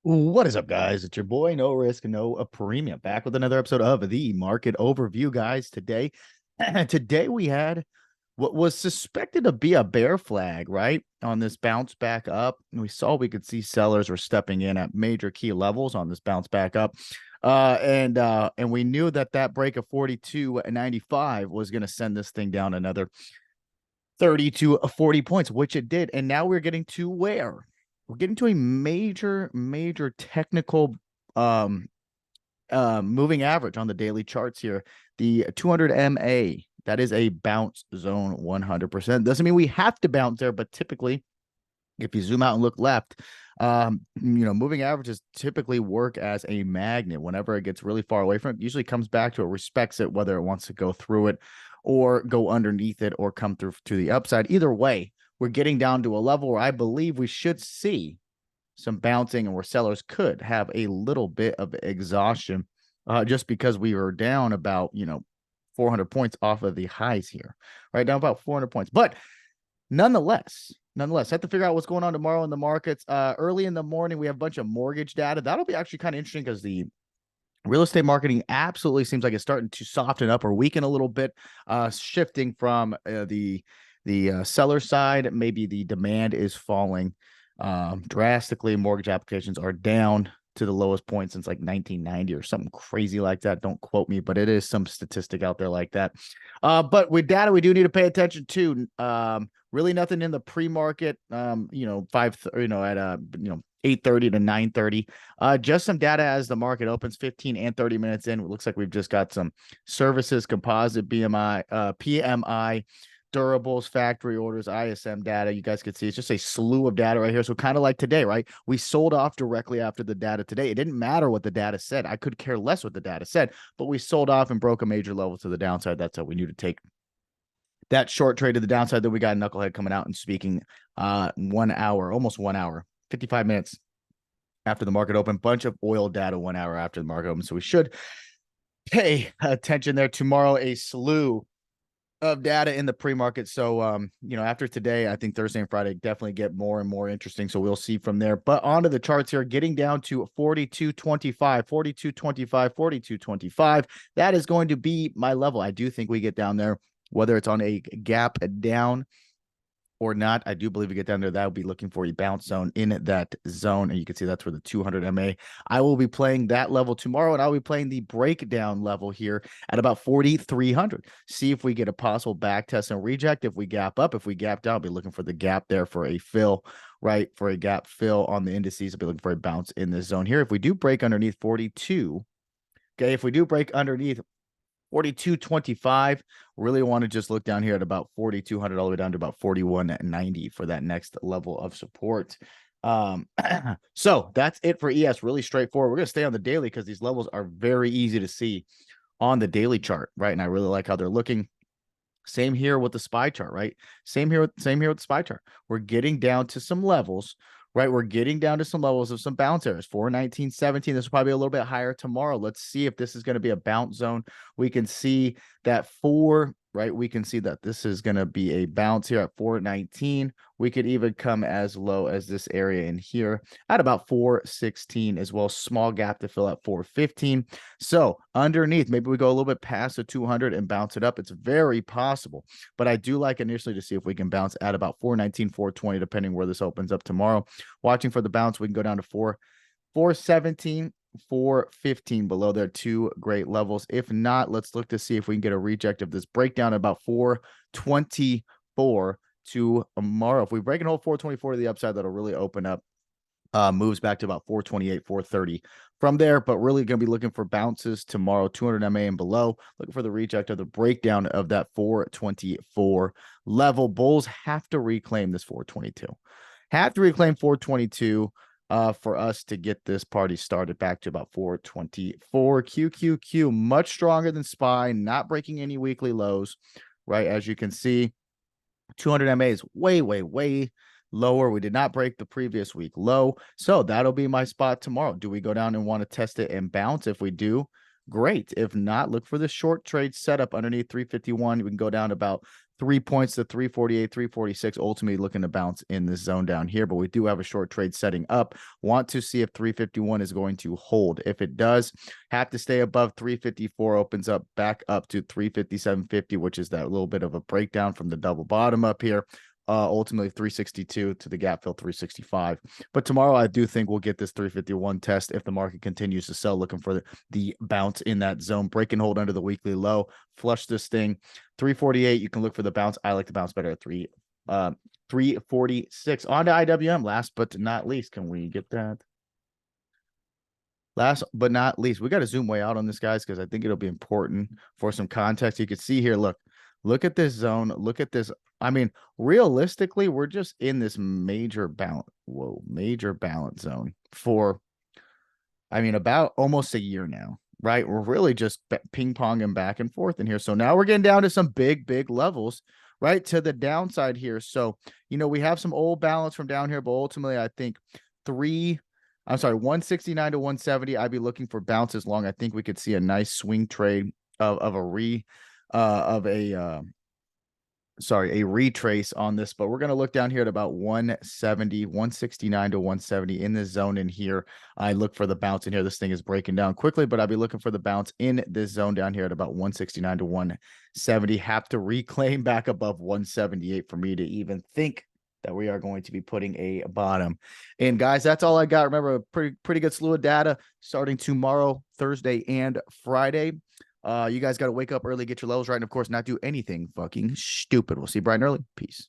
What is up, guys? It's your boy, No Risk, No Premium, back with another episode of the Market Overview, guys. Today we had what was suspected to be a bear flag, right? On this bounce back up. And we could see sellers were stepping in at major key levels on this bounce back up. And we knew that break of 42.95 was going to send this thing down another 30 to 40 points, which it did. And now we're getting to where? We're getting to a major technical moving average on the daily charts here. The 200 MA, that is a bounce zone 100%. Doesn't mean we have to bounce there, but typically if you zoom out and look left, moving averages typically work as a magnet. Whenever it gets really far away from it, usually comes back to it, respects it, whether it wants to go through it or go underneath it or come through to the upside. Either way, we're getting down to a level where I believe we should see some bouncing and where sellers could have a little bit of exhaustion just because we were down about, 400 points off of the highs here, right? Down about 400 points. But nonetheless, have to figure out what's going on tomorrow in the markets. Early in the morning, we have a bunch of mortgage data. That'll be actually kind of interesting because the real estate marketing absolutely seems like it's starting to soften up or weaken a little bit, shifting from the seller side. Maybe the demand is falling drastically. Mortgage applications are down to the lowest point since like 1990 or something crazy like that. Don't quote me, but it is some statistic out there like that. But with data, we do need to pay attention to. Really nothing in the pre-market. 8:30 to 9:30. Just some data as the market opens 15 and 30 minutes in. It looks like we've just got some services, composite BMI, PMI, durables, factory orders, ISM data. You guys can see it's just a slew of data right here. So kind of like today, right? We sold off directly after the data today. It didn't matter what the data said. I could care less what the data said, but we sold off and broke a major level to the downside. That's how we knew to take that short trade to the downside. Then we got Knucklehead coming out and speaking 1 hour, almost 1 hour, 55 minutes after the market open. Bunch of oil data 1 hour after the market open. So we should pay attention there. Tomorrow, a slew of data in the pre-market. So, after today, I think Thursday and Friday definitely get more and more interesting. So we'll see from there. But onto the charts here, getting down to 42.25, 42.25, 42.25. That is going to be my level. I do think we get down there, whether it's on a gap down or not. I do believe we get down there. That will be looking for a bounce zone in that zone. And you can see that's where the 200 MA. I will be playing that level tomorrow, and I'll be playing the breakdown level here at about 4,300. See if we get a possible back test and reject. If we gap up, if we gap down, I'll be looking for the gap there for a fill, right? For a gap fill on the indices. I'll be looking for a bounce in this zone here. If we do break underneath 42, okay, if we do break underneath 42.25, really want to just look down here at about 4,200 all the way down to about 41.90 for that next level of support. So that's it for ES. Really straightforward. We're going to stay on the daily because these levels are very easy to see on the daily chart, right? And I really like how they're looking. Same here with the SPY chart, right? Same here with the SPY chart. We're getting down to some levels, right? We're getting down to some levels of some bounce areas. 419.17. This will probably be a little bit higher tomorrow. Let's see if this is going to be a bounce zone. We can see that right? We can see that this is going to be a bounce here at 419. We could even come as low as this area in here at about 416 as well. Small gap to fill at 415. So underneath, maybe we go a little bit past the 200 and bounce it up. It's very possible, but I do like initially to see if we can bounce at about 419, 420, depending where this opens up tomorrow. Watching for the bounce, we can go down to 417. 415 below there, two great levels. If not, let's look to see if we can get a reject of this breakdown at about 424 tomorrow. If we break and hold 424 to the upside, that'll really open up moves back to about 428, 430 from there, but really going to be looking for bounces tomorrow, 200 MA and below, looking for the reject of the breakdown of that 424 level. Bulls have to reclaim this 422, have to reclaim 422 for us to get this party started back to about 424. QQQ, much stronger than SPY, not breaking any weekly lows, right? As you can see, 200 MA is way lower. We did not break the previous week low. So that'll be my spot tomorrow. Do we go down and want to test it and bounce? If we do, great. If not, look for the short trade setup underneath 351. We can go down about 3 points to 348, 346, ultimately looking to bounce in this zone down here. But we do have a short trade setting up. Want to see if 351 is going to hold. If it does, have to stay above 354, opens up back up to 357.50, which is that little bit of a breakdown from the double bottom up here. Ultimately 362 to the gap fill 365. But tomorrow I do think we'll get this 351 test if the market continues to sell, looking for the bounce in that zone, break and hold under the weekly low, flush this thing. 348, you can look for the bounce. I like the bounce better at 346. On to IWM, last but not least. Can we get that? Last but not least, we got to zoom way out on this, guys, because I think it'll be important for some context. You can see here, look at this zone. Look at this. I mean, realistically, we're just in this major balance. Whoa, major balance zone for, I mean, about almost a year now, right? We're really just ping ponging back and forth in here. So now we're getting down to some big levels, right? To the downside here. So, we have some old balance from down here, but ultimately, I think 169 to 170. I'd be looking for bounces long. I think we could see a nice swing trade of a retrace on this, but we're going to look down here at about 170, 169 to 170 in this zone in here. I look for the bounce in here. This thing is breaking down quickly, but I'll be looking for the bounce in this zone down here at about 169 to 170. Have to reclaim back above 178 for me to even think that we are going to be putting a bottom. And guys, that's all I got. Remember, a pretty good slew of data starting tomorrow, Thursday, and Friday. You guys got to wake up early, get your levels right, and of course, not do anything fucking stupid. We'll see you bright and early. Peace.